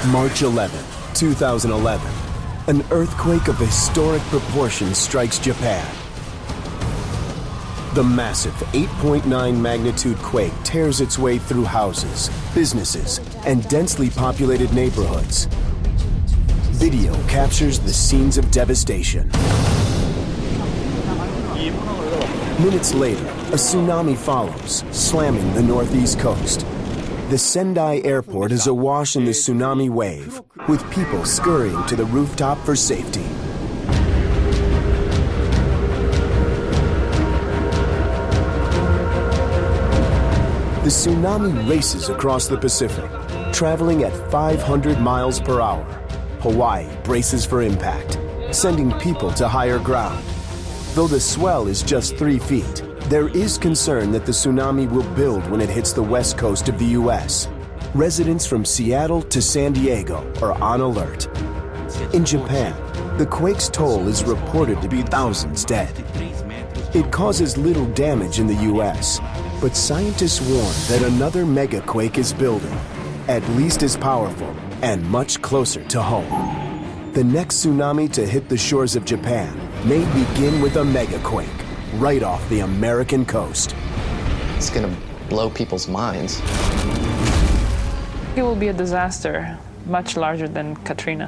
March 11, 2011. An earthquake of historic proportions strikes Japan. The massive 8.9 magnitude quake tears its way through houses, businesses, and densely populated neighborhoods. Video captures the scenes of devastation. Minutes later, a tsunami follows, slamming the northeast coast. The Sendai airport is awash in the tsunami wave, with people scurrying to the rooftop for safety. The tsunami races across the Pacific, traveling at 500 miles per hour. Hawaii braces for impact, sending people to higher ground. Though the swell is just 3 feet, there is concern that the tsunami will build when it hits the west coast of the U.S. Residents from Seattle to San Diego are on alert. In Japan, the quake's toll is reported to be thousands dead. It causes little damage in the U.S., but scientists warn that another megaquake is building, at least as powerful and much closer to home. The next tsunami to hit the shores of Japan may begin with a megaquake right off the American coast. It's gonna blow people's minds. It will be a disaster, much larger than Katrina.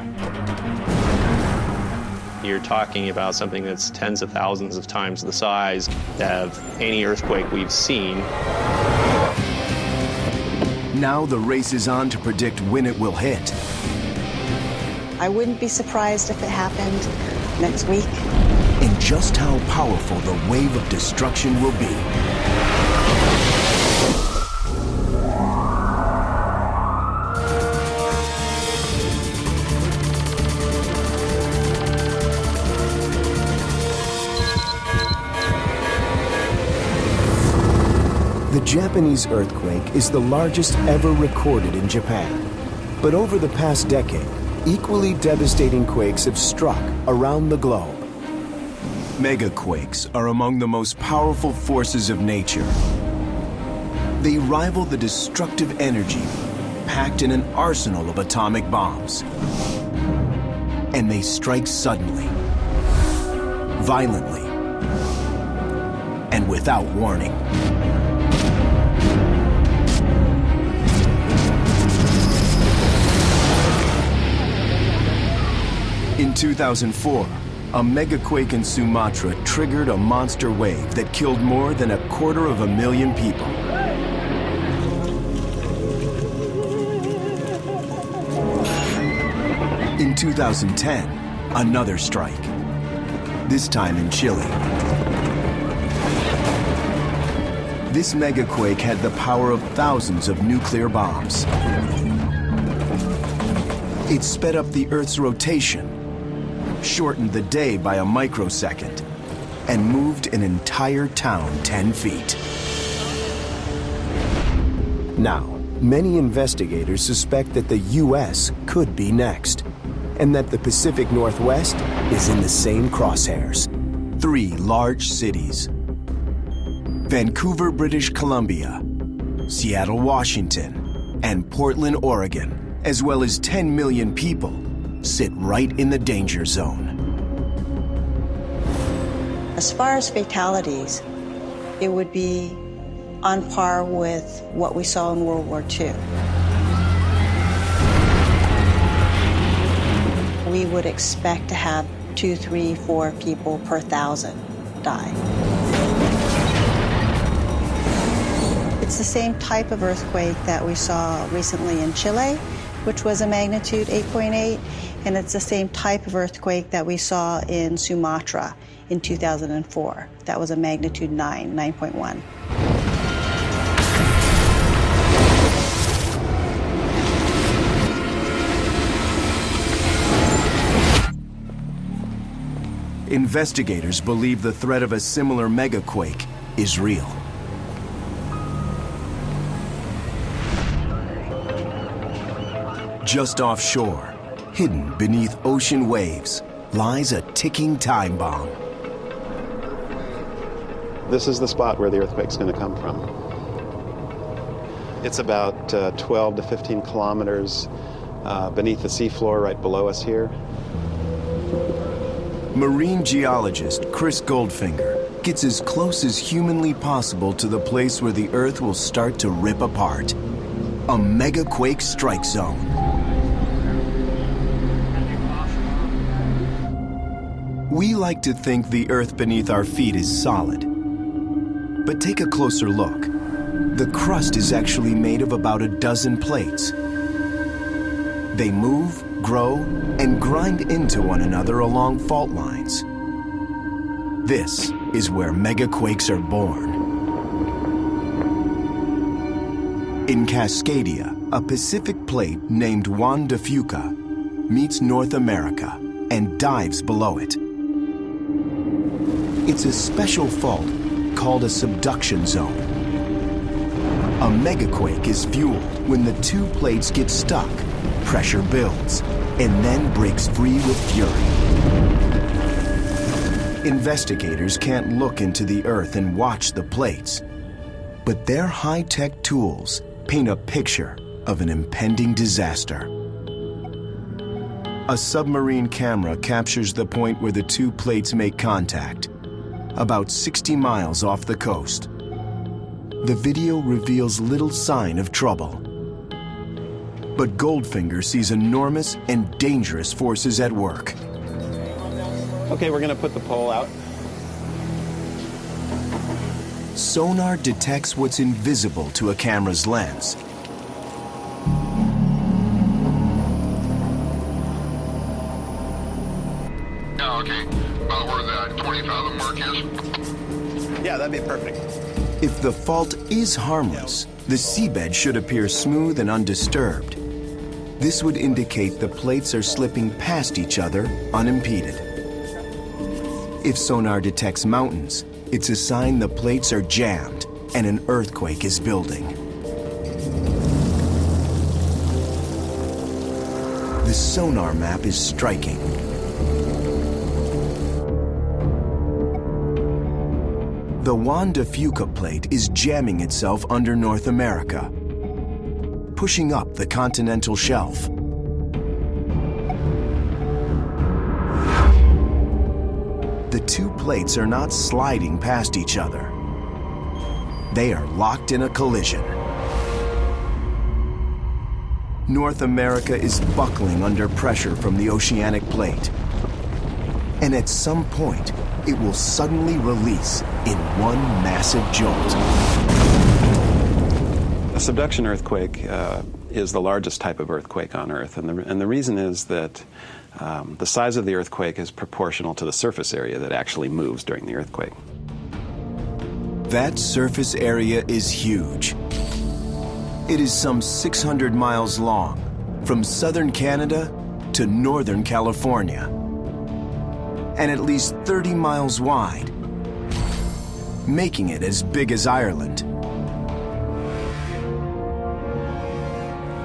You're talking about something that's tens of thousands of times the size of any earthquake we've seen. Now the race is on to predict when it will hit. I wouldn't be surprised if it happened next week. And just how powerful the wave of destruction will be. The Japanese earthquake is the largest ever recorded in Japan. But over the past decade, equally devastating quakes have struck around the globe. Megaquakes are among the most powerful forces of nature. They rival the destructive energy packed in an arsenal of atomic bombs. And they strike suddenly, violently, and without warning. In 2004, a megaquake in Sumatra triggered a monster wave that killed more than 250,000 people. In 2010, another strike, this time in Chile. This megaquake had the power of thousands of nuclear bombs. It sped up the Earth's rotation, shortened the day by a microsecond, and moved an entire town 10 feet. Now, many investigators suspect that the U.S. could be next, and that the Pacific Northwest is in the same crosshairs. 3 large cities: Vancouver, British Columbia, Seattle, Washington, and Portland, Oregon, as well as 10 million people, sit right in the danger zone. As far as fatalities, it would be on par with what we saw in World War II. We would expect to have 2, 3, 4 people per 1,000 die. It's the same type of earthquake that we saw recently in Chile, which was a magnitude 8.8, and it's the same type of earthquake that we saw in Sumatra in 2004. That was a magnitude 9.1. Investigators believe the threat of a similar megaquake is real. Just offshore, hidden beneath ocean waves, lies a ticking time bomb. This is the spot where the earthquake's going to come from. It's about 12 to 15 kilometers beneath the seafloor right below us here. Marine geologist Chris Goldfinger gets as close as humanly possible to the place where the Earth will start to rip apart. A mega quake strike zone. We like to think the Earth beneath our feet is solid. But take a closer look. The crust is actually made of about a dozen plates. They move, grow, and grind into one another along fault lines. This is where megaquakes are born. In Cascadia, a Pacific plate named Juan de Fuca meets North America and dives below it. It's a special fault called a subduction zone. A megaquake is fueled when the two plates get stuck, pressure builds, and then breaks free with fury. Investigators can't look into the Earth and watch the plates, but their high-tech tools paint a picture of an impending disaster. A submarine camera captures the point where the two plates make contact, about 60 miles off the coast. The video reveals little sign of trouble. But Goldfinger sees enormous and dangerous forces at work. Okay, we're gonna put the pole out. Sonar detects what's invisible to a camera's lens. Yeah, okay. About where the 20,000 mark is? Yeah, that'd be perfect. If the fault is harmless, the seabed should appear smooth and undisturbed. This would indicate the plates are slipping past each other unimpeded. If sonar detects mountains, it's a sign the plates are jammed and an earthquake is building. The sonar map is striking. The Juan de Fuca plate is jamming itself under North America, pushing up the continental shelf. The two plates are not sliding past each other. They are locked in a collision. North America is buckling under pressure from the oceanic plate. And at some point, it will suddenly release in one massive jolt. A subduction earthquake is the largest type of earthquake on Earth, and the reason is that the size of the earthquake is proportional to the surface area that actually moves during the earthquake. That surface area is huge. It is some 600 miles long, from southern Canada to northern California, and at least 30 miles wide, making it as big as Ireland.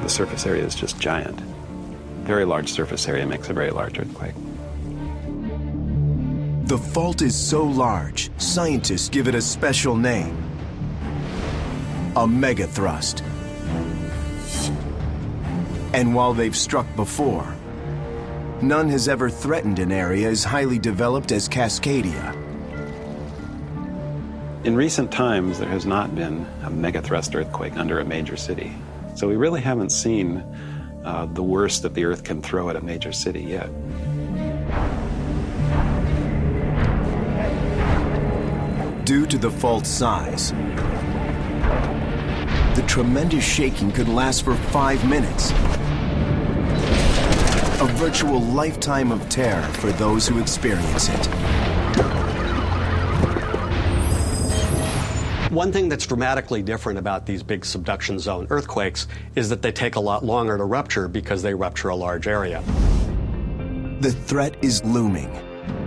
The surface area is just giant. Very large surface area makes a very large earthquake. The fault is so large, scientists give it a special name: a megathrust. And while they've struck before, none has ever threatened an area as highly developed as Cascadia. In recent times, there has not been a megathrust earthquake under a major city. So we really haven't seen the worst that the Earth can throw at a major city yet. Due to the fault's size, the tremendous shaking could last for 5 minutes. A virtual lifetime of terror for those who experience it. One thing that's dramatically different about these big subduction zone earthquakes is that they take a lot longer to rupture because they rupture a large area. The threat is looming,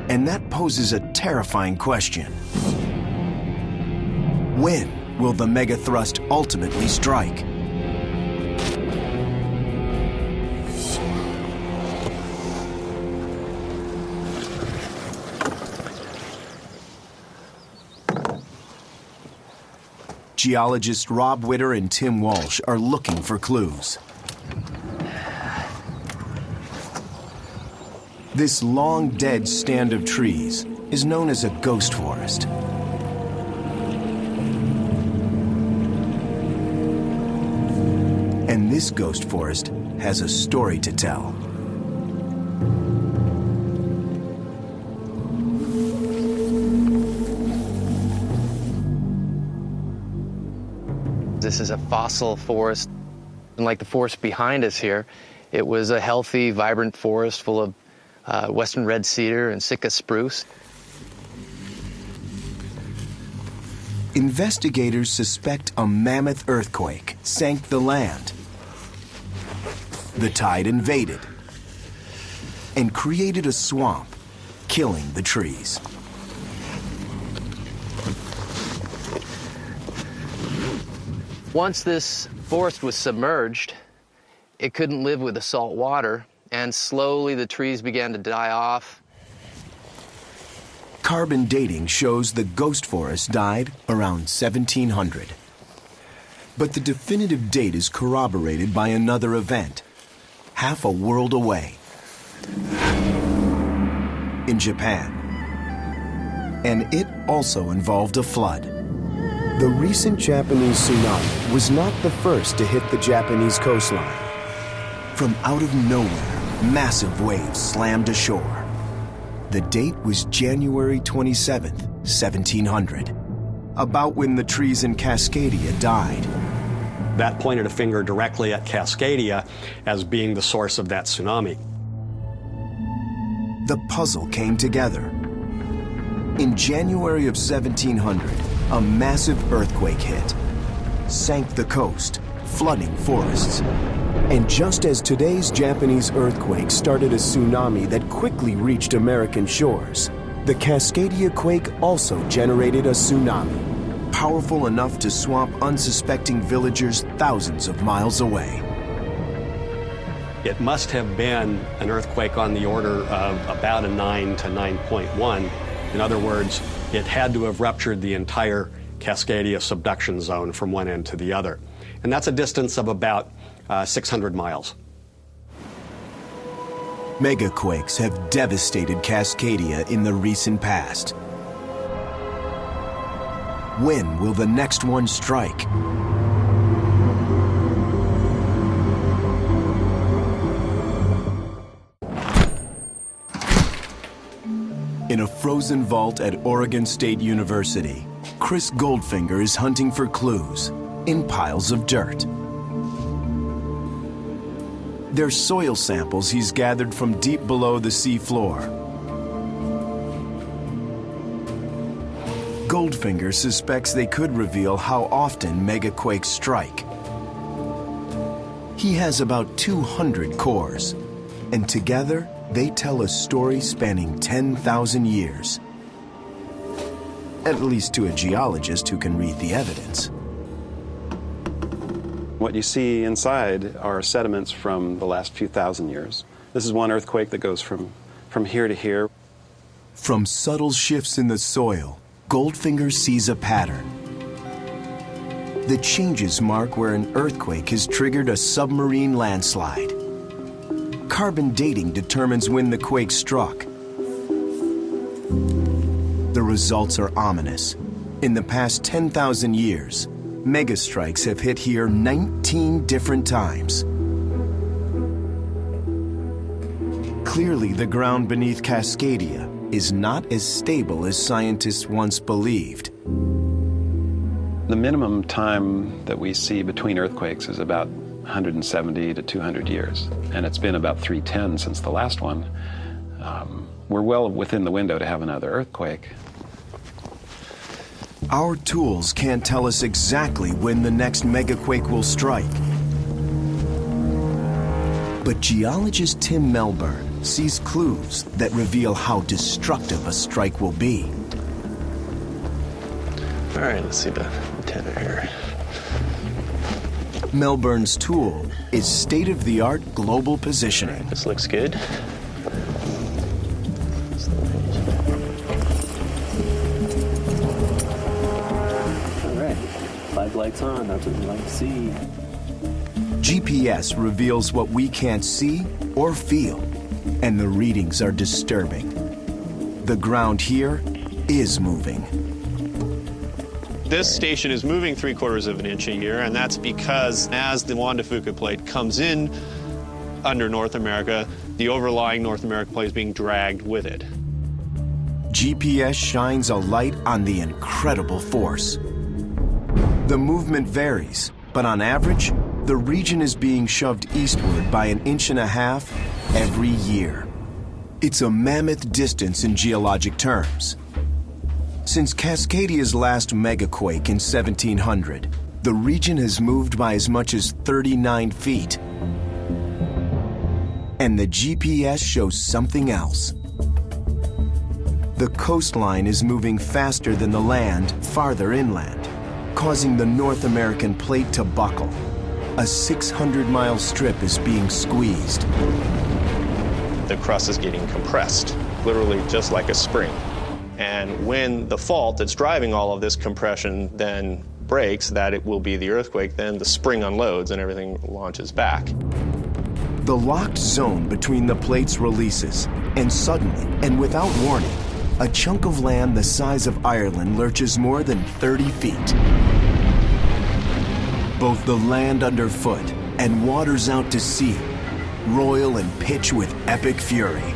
and that poses a terrifying question. When will the megathrust ultimately strike? Geologists Rob Witter and Tim Walsh are looking for clues. This long dead stand of trees is known as a ghost forest. And this ghost forest has a story to tell. This is a fossil forest, and like the forest behind us here, it was a healthy, vibrant forest full of western red cedar and Sitka spruce. Investigators suspect a mammoth earthquake sank the land. The tide invaded and created a swamp, killing the trees. Once this forest was submerged, it couldn't live with the salt water, and slowly the trees began to die off. Carbon dating shows the ghost forest died around 1700. But the definitive date is corroborated by another event, half a world away, in Japan. And it also involved a flood. The recent Japanese tsunami was not the first to hit the Japanese coastline. From out of nowhere, massive waves slammed ashore. The date was January 27th, 1700, about when the trees in Cascadia died. That pointed a finger directly at Cascadia as being the source of that tsunami. The puzzle came together. In January of 1700, a massive earthquake hit, sank the coast, flooding forests. And just as today's Japanese earthquake started a tsunami that quickly reached American shores, the Cascadia quake also generated a tsunami, powerful enough to swamp unsuspecting villagers thousands of miles away. It must have been an earthquake on the order of about a 9 to 9.1. In other words, it had to have ruptured the entire Cascadia subduction zone from one end to the other. And that's a distance of about 600 miles. Megaquakes have devastated Cascadia in the recent past. When will the next one strike? In a frozen vault at Oregon State University, Chris Goldfinger is hunting for clues in piles of dirt. They're soil samples he's gathered from deep below the sea floor. Goldfinger suspects they could reveal how often megaquakes strike. He has about 200 cores, and together they tell a story spanning 10,000 years. At least to a geologist who can read the evidence. What you see inside are sediments from the last few thousand years. This is one earthquake that goes from here to here. From subtle shifts in the soil, Goldfinger sees a pattern. The changes mark where an earthquake has triggered a submarine landslide. Carbon dating determines when the quake struck. The results are ominous. In the past 10,000 years, megastrikes have hit here 19 different times. Clearly, the ground beneath Cascadia is not as stable as scientists once believed. The minimum time that we see between earthquakes is about 170 to 200 years, and it's been about 310 since the last one. We're well within the window to have another earthquake. Our tools can't tell us exactly when the next megaquake will strike. But geologist Tim Melbourne sees clues that reveal how destructive a strike will be. All right, let's see the antenna here. Melbourne's tool is state-of-the-art global positioning. This looks good. All right, 5 lights on, that's what we like to see. GPS reveals what we can't see or feel. And the readings are disturbing. The ground here is moving. This station is moving 3/4 of an inch a year, and that's because as the Juan de Fuca plate comes in under North America, the overlying North America plate is being dragged with it. GPS shines a light on the incredible force. The movement varies, but on average, the region is being shoved eastward by 1.5 inches every year. It's a mammoth distance in geologic terms. Since Cascadia's last megaquake in 1700, the region has moved by as much as 39 feet. And the GPS shows something else. The coastline is moving faster than the land farther inland, causing the North American plate to buckle. A 600-mile strip is being squeezed. The crust is getting compressed, literally just like a spring. And when the fault that's driving all of this compression then breaks, that it will be the earthquake, then the spring unloads and everything launches back. The locked zone between the plates releases, and suddenly, and without warning, a chunk of land the size of Ireland lurches more than 30 feet. Both the land underfoot and waters out to sea roil and pitch with epic fury.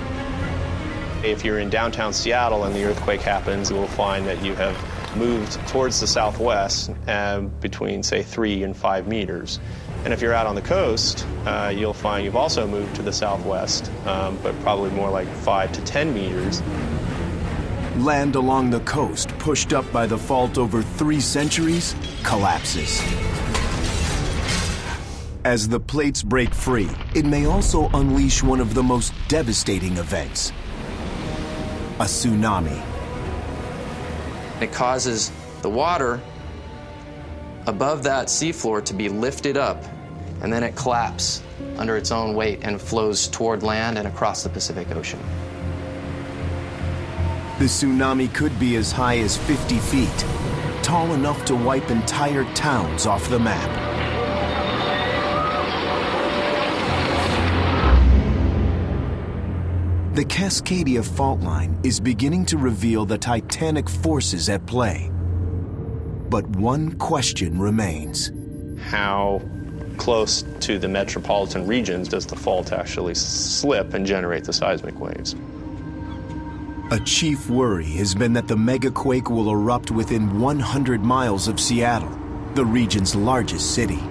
If you're in downtown Seattle and the earthquake happens, you will find that you have moved towards the southwest between, say, 3 and 5 meters. And if you're out on the coast, you'll find you've also moved to the southwest, but probably more like 5 to 10 meters. Land along the coast, pushed up by the fault over 3 centuries, collapses. As the plates break free, it may also unleash one of the most devastating events: a tsunami. It causes the water above that seafloor to be lifted up, and then it collapses under its own weight and flows toward land and across the Pacific Ocean. The tsunami could be as high as 50 feet, tall enough to wipe entire towns off the map. The Cascadia fault line is beginning to reveal the titanic forces at play. But one question remains. How close to the metropolitan regions does the fault actually slip and generate the seismic waves? A chief worry has been that the megaquake will erupt within 100 miles of Seattle, the region's largest city.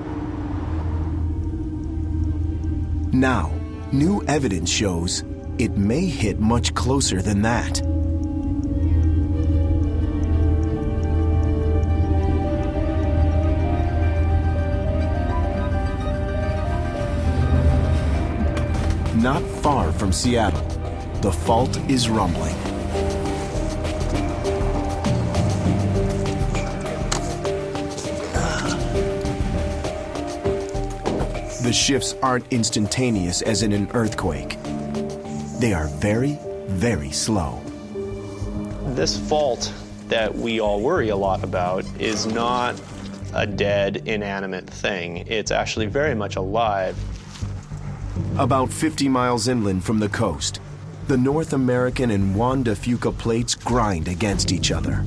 Now, new evidence shows it may hit much closer than that. Not far from Seattle, the fault is rumbling. The shifts aren't instantaneous as in an earthquake. They are very, very slow. This fault that we all worry a lot about is not a dead, inanimate thing. It's actually very much alive. About 50 miles inland from the coast, the North American and Juan de Fuca plates grind against each other.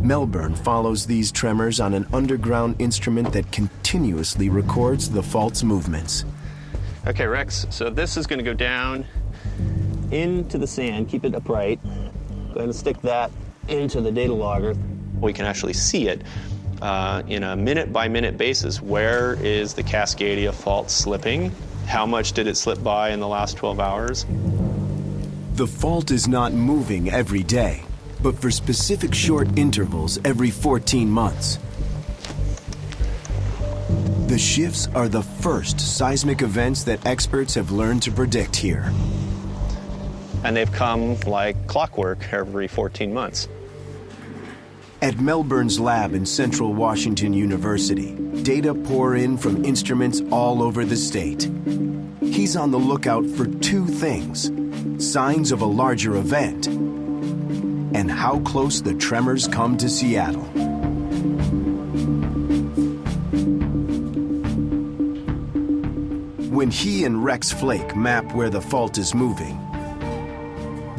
Melbourne follows these tremors on an underground instrument that continuously records the fault's movements. Okay, Rex, so this is going to go down into the sand. Keep it upright. Go ahead and stick that into the data logger. We can actually see it in a minute-by-minute basis. Where is the Cascadia fault slipping? How much did it slip by in the last 12 hours? The fault is not moving every day, but for specific short intervals every 14 months. The shifts are the first seismic events that experts have learned to predict here. And they've come like clockwork every 14 months. At Melbourne's lab in Central Washington University, data pour in from instruments all over the state. He's on the lookout for 2 things: signs of a larger event and how close the tremors come to Seattle. When he and Rex Flake map where the fault is moving,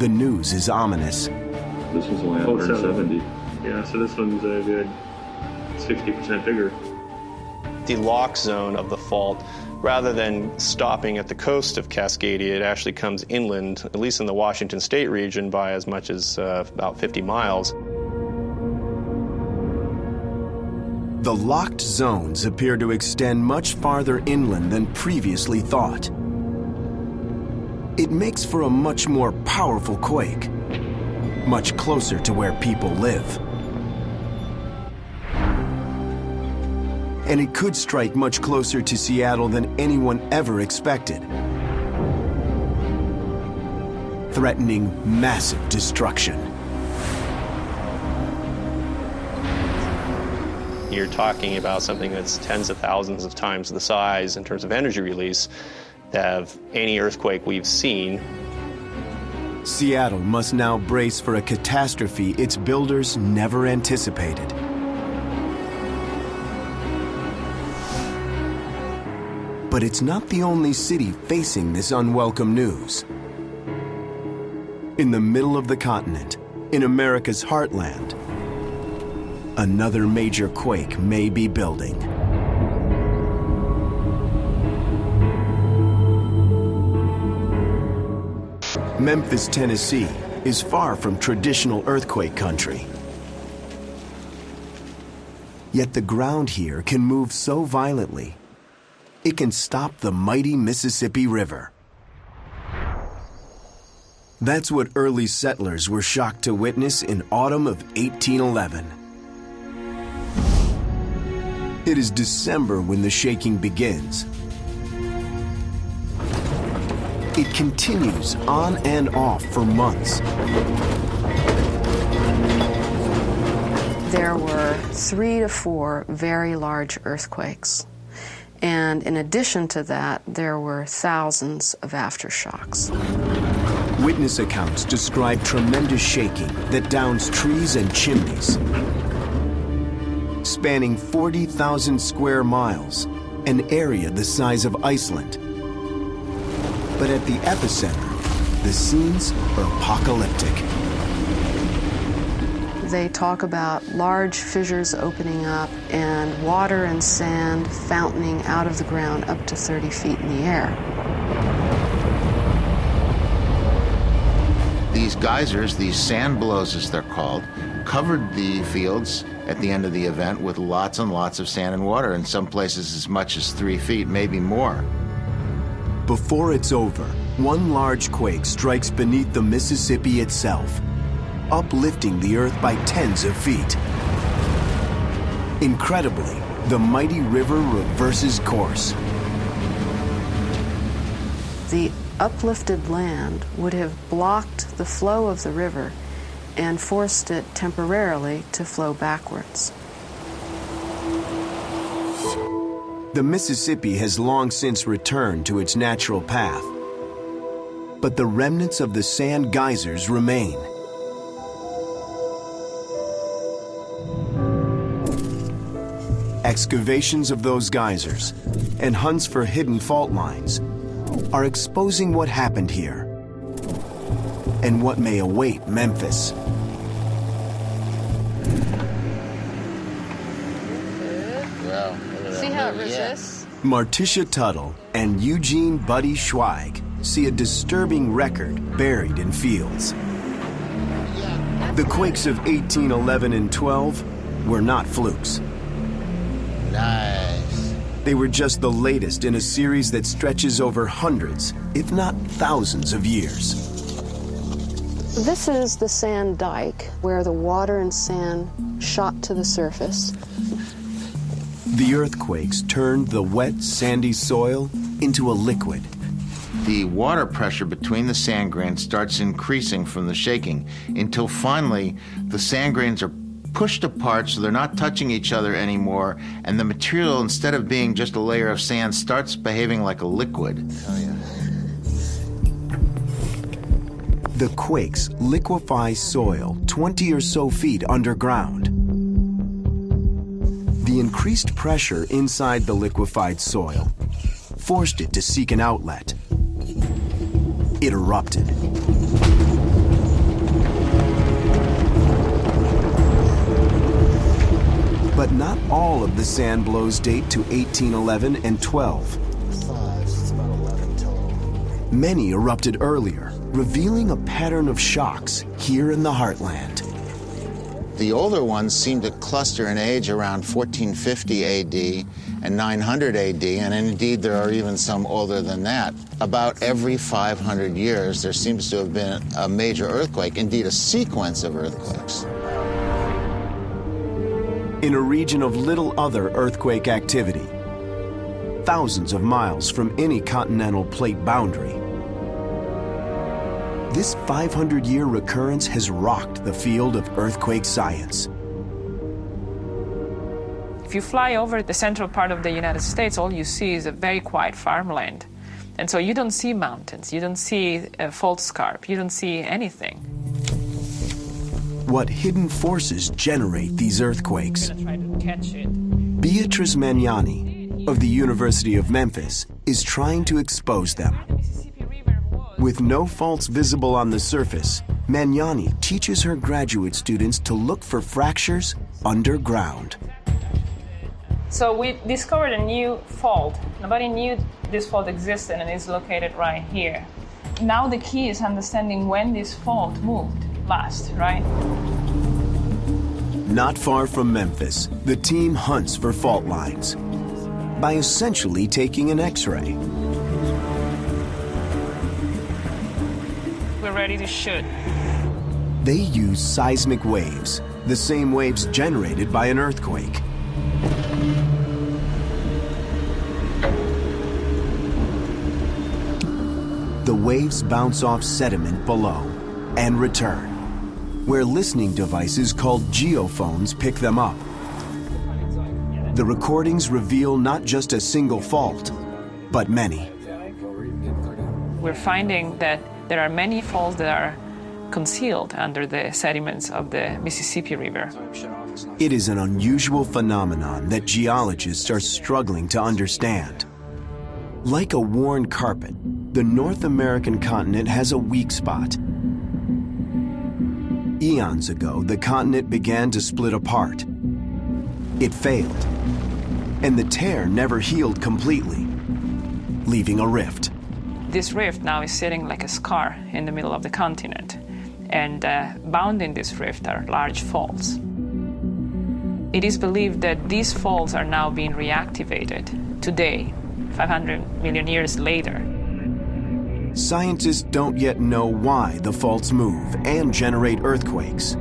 the news is ominous. This one's only 170. Yeah, so this one's a good 60% bigger. The lock zone of the fault, rather than stopping at the coast of Cascadia, it actually comes inland, at least in the Washington State region, by as much as about 50 miles. The locked zones appear to extend much farther inland than previously thought. It makes for a much more powerful quake, much closer to where people live. And it could strike much closer to Seattle than anyone ever expected, threatening massive destruction. You're talking about something that's tens of thousands of times the size in terms of energy release of any earthquake we've seen. Seattle must now brace for a catastrophe its builders never anticipated. But it's not the only city facing this unwelcome news. In the middle of the continent, in America's heartland, another major quake may be building. Memphis, Tennessee is far from traditional earthquake country. Yet the ground here can move so violently, it can stop the mighty Mississippi River. That's what early settlers were shocked to witness in autumn of 1811. It is December when the shaking begins. It continues on and off for months. There were 3 to 4 very large earthquakes. And in addition to that, there were thousands of aftershocks. Witness accounts describe tremendous shaking that downs trees and chimneys. Spanning 40,000 square miles, an area the size of Iceland. But at the epicenter, the scenes are apocalyptic. They talk about large fissures opening up and water and sand fountaining out of the ground up to 30 feet in the air. These geysers, these sand blows as they're called, covered the fields at the end of the event with lots and lots of sand and water, in some places as much as 3 feet, maybe more. Before it's over, one large quake strikes beneath the Mississippi itself, uplifting the earth by tens of feet. Incredibly, the mighty river reverses course. The uplifted land would have blocked the flow of the river and forced it temporarily to flow backwards. The Mississippi has long since returned to its natural path, but the remnants of the sand geysers remain. Excavations of those geysers and hunts for hidden fault lines are exposing what happened here and what may await Memphis. See how it resists? Martisha Tuttle and Eugene Buddy Schweig see a disturbing record buried in fields. The quakes of 1811 and 12 were not flukes. Nice. They were just the latest in a series that stretches over hundreds, if not thousands of years. This is the sand dike where the water and sand shot to the surface. The earthquakes turned the wet, sandy soil into a liquid. The water pressure between the sand grains starts increasing from the shaking until finally the sand grains are pushed apart so they're not touching each other anymore, and the material, instead of being just a layer of sand, starts behaving like a liquid. Oh, yeah. The quakes liquefy soil 20 or so feet underground. The increased pressure inside the liquefied soil forced it to seek an outlet. It erupted. But not all of the sand blows date to 1811 and 12. Many erupted earlier, revealing a pattern of shocks here in the heartland. The older ones seem to cluster in age around 1450 AD and 900 AD, and indeed there are even some older than that. About every 500 years, there seems to have been a major earthquake, indeed a sequence of earthquakes. In a region of little other earthquake activity, thousands of miles from any continental plate boundary, this 500-year recurrence has rocked the field of earthquake science. If you fly over the central part of the United States, all you see is a very quiet farmland. And so you don't see mountains, you don't see a fault scarp, you don't see anything. What hidden forces generate these earthquakes? I'm gonna try to catch it. Beatrice Magnani of the University of Memphis is trying to expose them. With no faults visible on the surface, Magnani teaches her graduate students to look for fractures underground. So we discovered a new fault. Nobody knew this fault existed, and it's located right here. Now the key is understanding when this fault moved last, right? Not far from Memphis, the team hunts for fault lines by essentially taking an X-ray. We're ready to shoot. They use seismic waves, the same waves generated by an earthquake. The waves bounce off sediment below and return, where listening devices called geophones pick them up. The recordings reveal not just a single fault, but many. We're finding that there are many faults that are concealed under the sediments of the Mississippi River. It is an unusual phenomenon that geologists are struggling to understand. Like a worn carpet, the North American continent has a weak spot. Eons ago, the continent began to split apart. It failed, and the tear never healed completely, leaving a rift. This rift now is sitting like a scar in the middle of the continent, and bound in this rift are large faults. It is believed that these faults are now being reactivated today, 500 million years later. Scientists don't yet know why the faults move and generate earthquakes,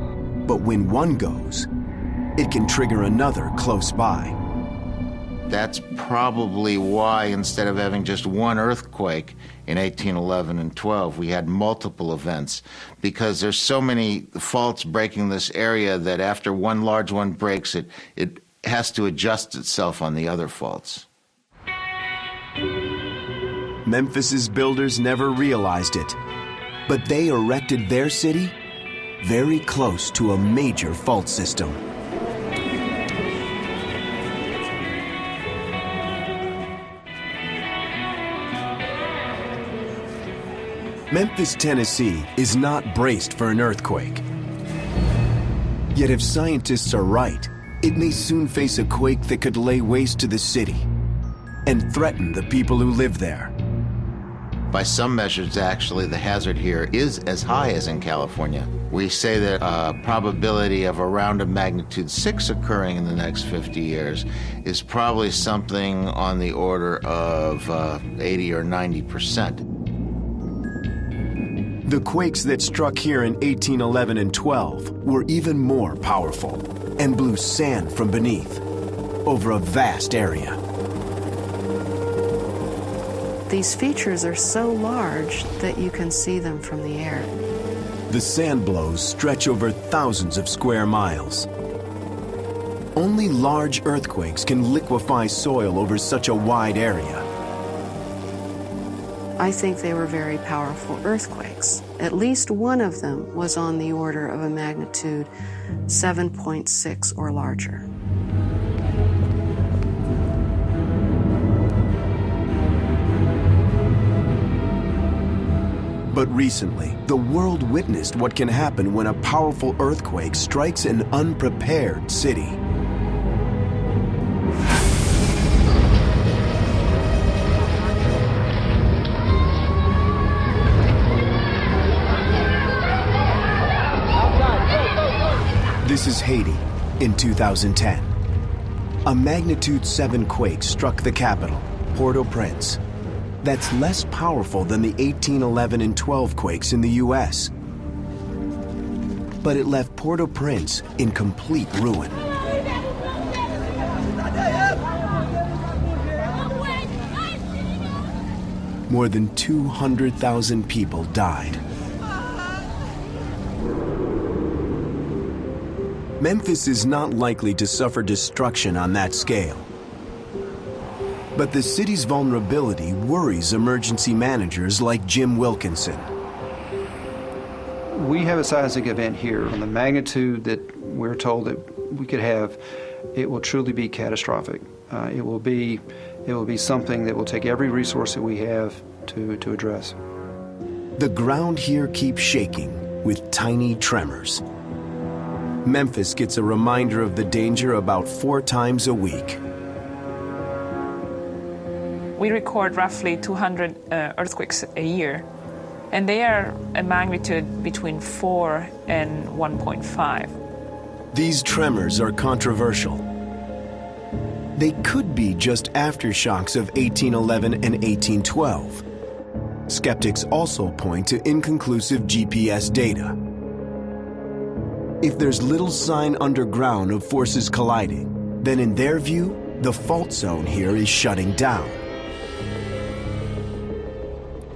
but when one goes, it can trigger another close by. That's probably why, instead of having just one earthquake in 1811 and 12, we had multiple events, because there's so many faults breaking this area that after one large one breaks, it has to adjust itself on the other faults. Memphis's builders never realized it, but they erected their city very close to a major fault system. Memphis, Tennessee is not braced for an earthquake. Yet if scientists are right, it may soon face a quake that could lay waste to the city and threaten the people who live there. By some measures, actually, the hazard here is as high as in California. We say that a probability of around a magnitude 6 occurring in the next 50 years is probably something on the order of 80 or 90%. The quakes that struck here in 1811 and 12 were even more powerful and blew sand from beneath over a vast area. These features are so large that you can see them from the air. The sand blows stretch over thousands of square miles. Only large earthquakes can liquefy soil over such a wide area. I think they were very powerful earthquakes. At least one of them was on the order of a magnitude 7.6 or larger. But recently, the world witnessed what can happen when a powerful earthquake strikes an unprepared city. This is Haiti in 2010. A magnitude 7 quake struck the capital, Port-au-Prince. That's less powerful than the 1811 and 12 quakes in the US. But it left Port-au-Prince in complete ruin. More than 200,000 people died. Memphis is not likely to suffer destruction on that scale. But the city's vulnerability worries emergency managers like Jim Wilkinson. We have a seismic event here on the magnitude that we're told that we could have. It will truly be catastrophic. It will be something that will take every resource that we have to address. The ground here keeps shaking with tiny tremors. Memphis gets a reminder of the danger about 4 times a week. We record roughly 200 earthquakes a year, and they are a magnitude between 4 and 1.5. These tremors are controversial. They could be just aftershocks of 1811 and 1812. Skeptics also point to inconclusive GPS data. If there's little sign underground of forces colliding, then in their view, the fault zone here is shutting down.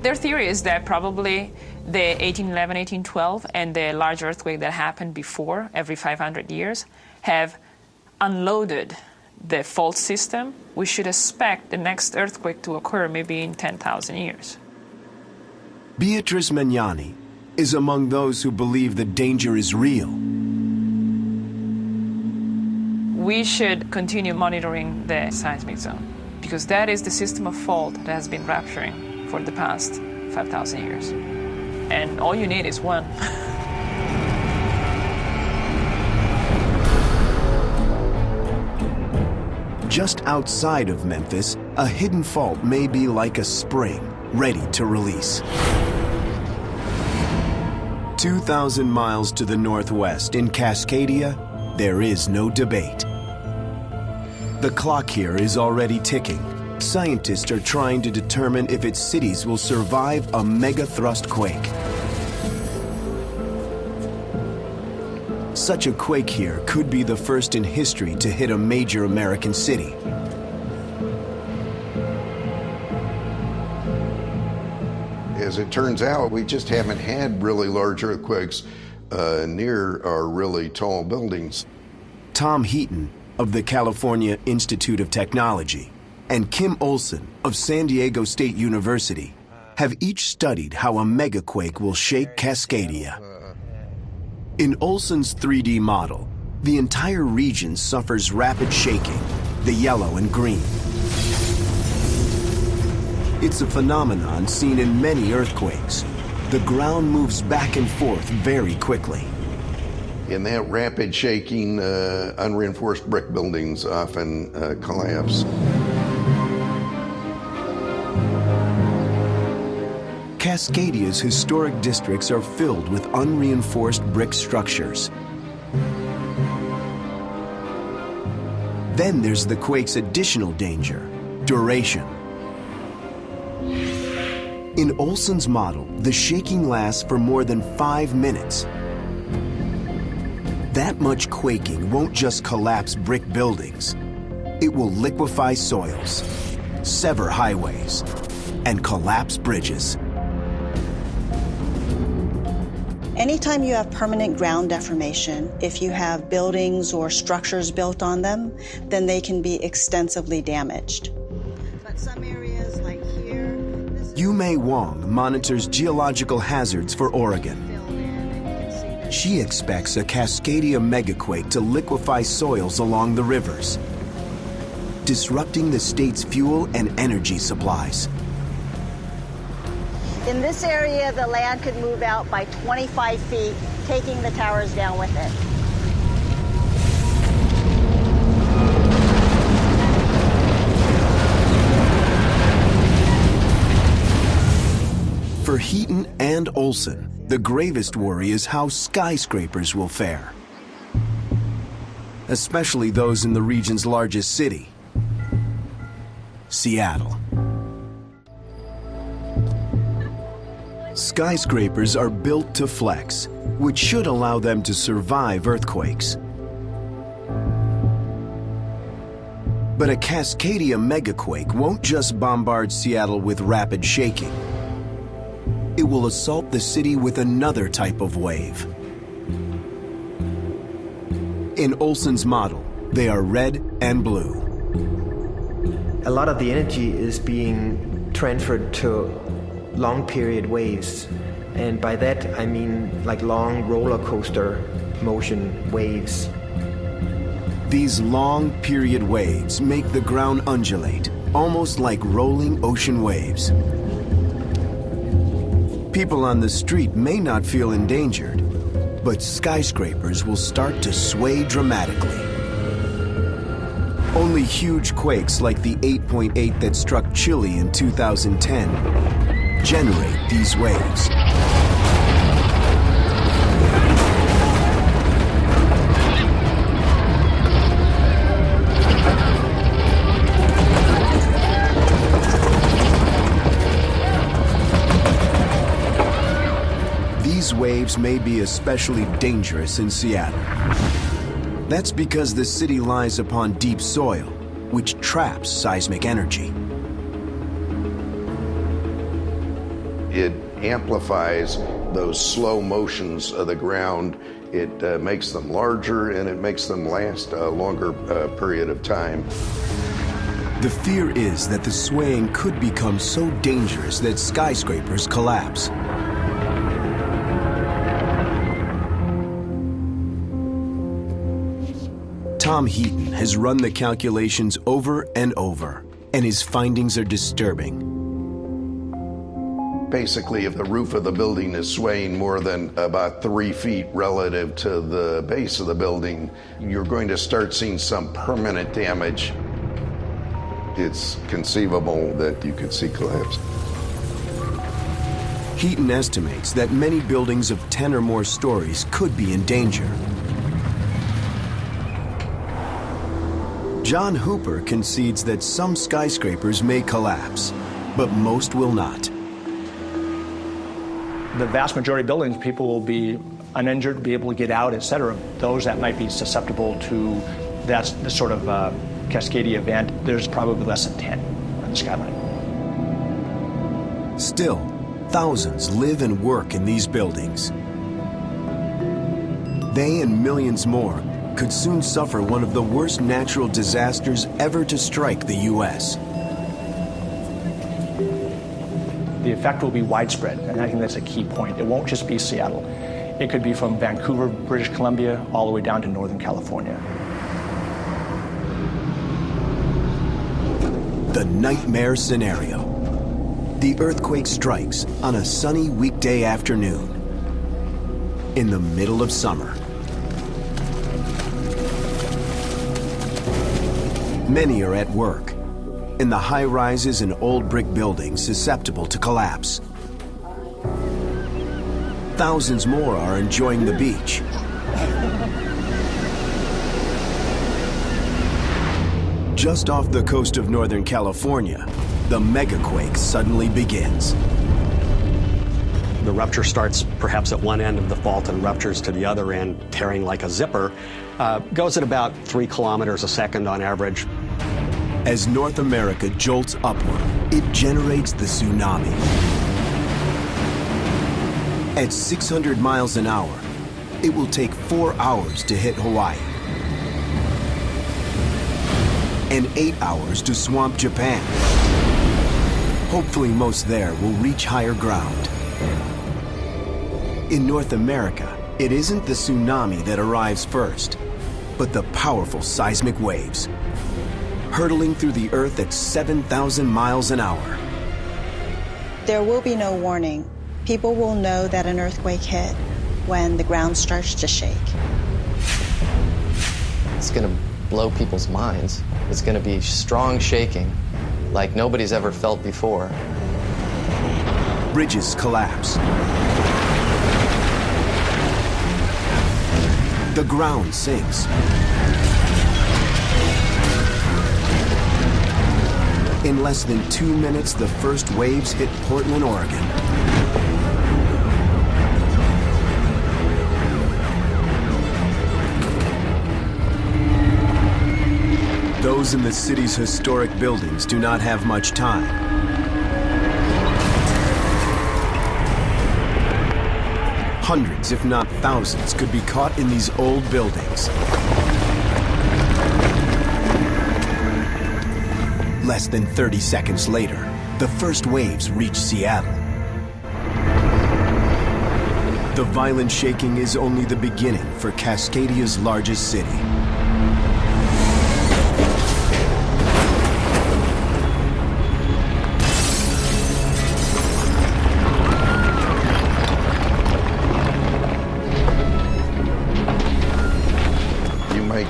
Their theory is that probably the 1811, 1812 and the large earthquake that happened before, every 500 years, have unloaded the fault system. We should expect the next earthquake to occur maybe in 10,000 years. Beatrice Magnani is among those who believe the danger is real. We should continue monitoring the seismic zone, because that is the system of fault that has been rupturing for the past 5,000 years. And all you need is one. Just outside of Memphis, a hidden fault may be like a spring, ready to release. 2,000 miles to the northwest in Cascadia, there is no debate. The clock here is already ticking. Scientists are trying to determine if its cities will survive a mega-thrust quake. Such a quake here could be the first in history to hit a major American city. As it turns out, we just haven't had really large earthquakes near our really tall buildings. Tom Heaton of the California Institute of Technology and Kim Olson of San Diego State University have each studied how a megaquake will shake Cascadia. In Olson's 3D model, the entire region suffers rapid shaking, the yellow and green. It's a phenomenon seen in many earthquakes. The ground moves back and forth very quickly. In that rapid shaking, unreinforced brick buildings often collapse. Cascadia's historic districts are filled with unreinforced brick structures. Then there's the quake's additional danger, duration. In Olson's model, the shaking lasts for more than 5 minutes. That much quaking won't just collapse brick buildings. It will liquefy soils, sever highways, and collapse bridges. Anytime you have permanent ground deformation, if you have buildings or structures built on them, then they can be extensively damaged. But some areas like here... Yumei Wong monitors geological hazards for Oregon. She expects a Cascadia megaquake to liquefy soils along the rivers, disrupting the state's fuel and energy supplies. In this area, the land could move out by 25 feet, taking the towers down with it. For Heaton and Olson, the gravest worry is how skyscrapers will fare, especially those in the region's largest city, Seattle. Skyscrapers are built to flex, which should allow them to survive earthquakes. But a Cascadia megaquake won't just bombard Seattle with rapid shaking. It will assault the city with another type of wave. In Olson's model, they are red and blue. A lot of the energy is being transferred to long period waves, and by that I mean like long roller coaster motion waves. These long period waves make the ground undulate, almost like rolling ocean waves. People on the street may not feel endangered, but skyscrapers will start to sway dramatically. Only huge quakes like the 8.8 that struck Chile in 2010 generate these waves. These waves may be especially dangerous in Seattle. That's because the city lies upon deep soil, which traps seismic energy. It amplifies those slow motions of the ground. It makes them larger and it makes them last a longer period of time. The fear is that the swaying could become so dangerous that skyscrapers collapse. Tom Heaton has run the calculations over and over, and his findings are disturbing. Basically, if the roof of the building is swaying more than about 3 feet relative to the base of the building, you're going to start seeing some permanent damage. It's conceivable that you could see collapse. Heaton estimates that many buildings of 10 or more stories could be in danger. John Hooper concedes that some skyscrapers may collapse, but most will not. The vast majority of buildings, people will be uninjured, be able to get out, etc. Those that might be susceptible to that sort of Cascadia event, there's probably less than 10 on the skyline. Still, thousands live and work in these buildings. They and millions more could soon suffer one of the worst natural disasters ever to strike the U.S. The effect will be widespread, and I think that's a key point. It won't just be Seattle. It could be from Vancouver, British Columbia, all the way down to Northern California. The nightmare scenario. The earthquake strikes on a sunny weekday afternoon in the middle of summer. Many are at work in the high-rises and old brick buildings susceptible to collapse. Thousands more are enjoying the beach. Just off the coast of Northern California, the megaquake suddenly begins. The rupture starts perhaps at one end of the fault and ruptures to the other end, tearing like a zipper. Goes at about 3 kilometers a second on average. As North America jolts upward, it generates the tsunami. At 600 miles an hour, it will take 4 hours to hit Hawaii and 8 hours to swamp Japan. Hopefully most there will reach higher ground. In North America, it isn't the tsunami that arrives first, but the powerful seismic waves, hurtling through the earth at 7,000 miles an hour. There will be no warning. People will know that an earthquake hit when the ground starts to shake. It's going to blow people's minds. It's going to be strong shaking like nobody's ever felt before. Bridges collapse. The ground sinks. In less than 2 minutes, the first waves hit Portland, Oregon. Those in the city's historic buildings do not have much time. Hundreds, if not thousands, could be caught in these old buildings. Less than 30 seconds later, the first waves reach Seattle. The violent shaking is only the beginning for Cascadia's largest city.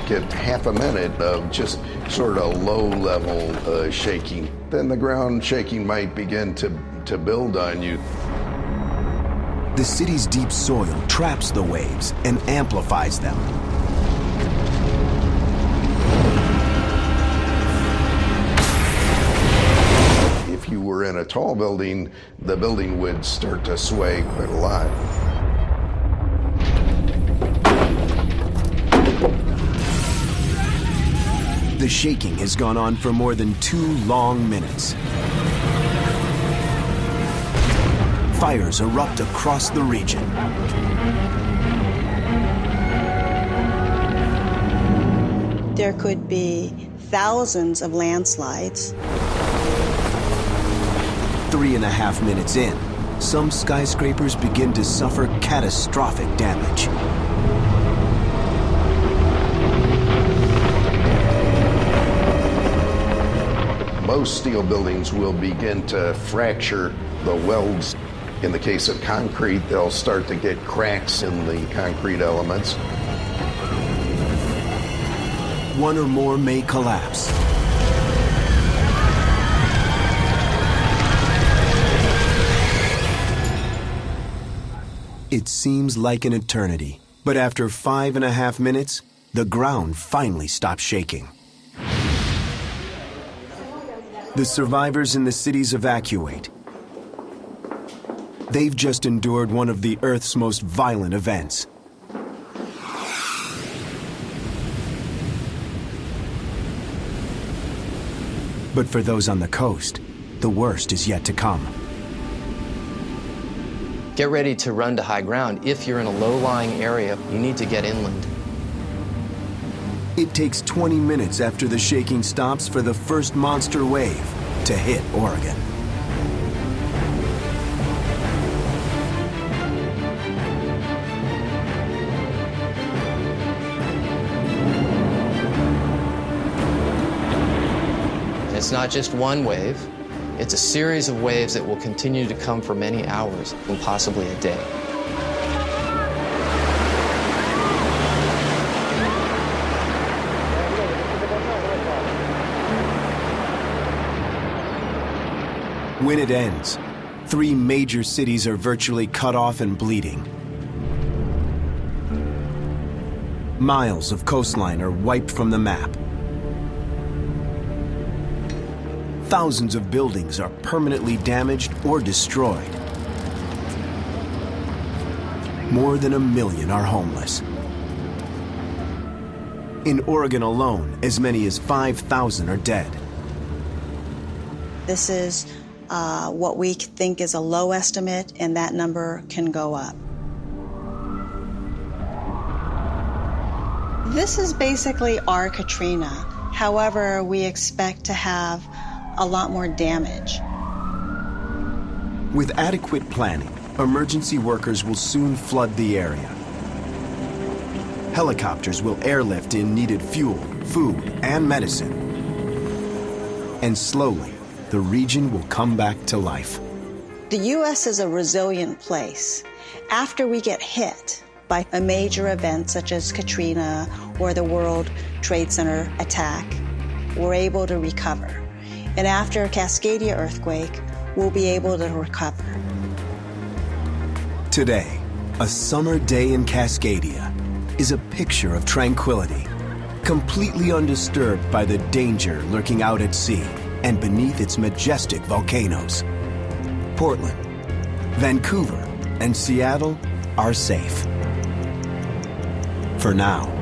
Get half a minute of just sort of low-level shaking. Then the ground shaking might begin to build on you. The city's deep soil traps the waves and amplifies them. If you were in a tall building, the building would start to sway quite a lot. The shaking has gone on for more than 2 long minutes. Fires erupt across the region. There could be thousands of landslides. 3.5 minutes in, some skyscrapers begin to suffer catastrophic damage. Most steel buildings will begin to fracture the welds. In the case of concrete, they'll start to get cracks in the concrete elements. One or more may collapse. It seems like an eternity, but after 5.5 minutes, the ground finally stops shaking. The survivors in the cities evacuate. They've just endured one of the Earth's most violent events. But for those on the coast, the worst is yet to come. Get ready to run to high ground. If you're in a low-lying area, you need to get inland. It takes 20 minutes after the shaking stops for the first monster wave to hit Oregon. It's not just one wave. It's a series of waves that will continue to come for many hours and possibly a day. When it ends, 3 major cities are virtually cut off and bleeding. Miles of coastline are wiped from the map. Thousands of buildings are permanently damaged or destroyed. More than 1 million are homeless. In Oregon alone, as many as 5,000 are dead. This is what we think is a low estimate, and that number can go up. This is basically our Katrina. However, we expect to have a lot more damage. With adequate planning, emergency workers will soon flood the area. Helicopters will airlift in needed fuel, food, and medicine. And slowly, the region will come back to life. The U.S. is a resilient place. After we get hit by a major event such as Katrina or the World Trade Center attack, we're able to recover. And after a Cascadia earthquake, we'll be able to recover. Today, a summer day in Cascadia is a picture of tranquility, completely undisturbed by the danger lurking out at sea and beneath its majestic volcanoes. Portland, Vancouver, and Seattle are safe. For now.